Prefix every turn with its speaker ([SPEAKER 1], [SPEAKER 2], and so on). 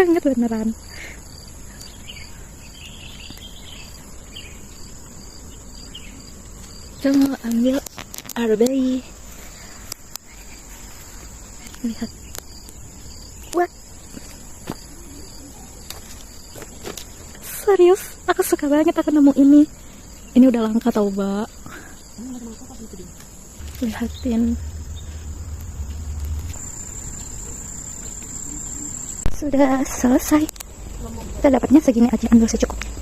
[SPEAKER 1] banget beneran. Kita mau ambil air bayi. Lihat. Wah. Serius, aku suka banget aku nemu ini. Ini udah langka tau, Mbak. Lihatin. Sudah selesai. Kita dapatnya segini aja, ambil secukupnya.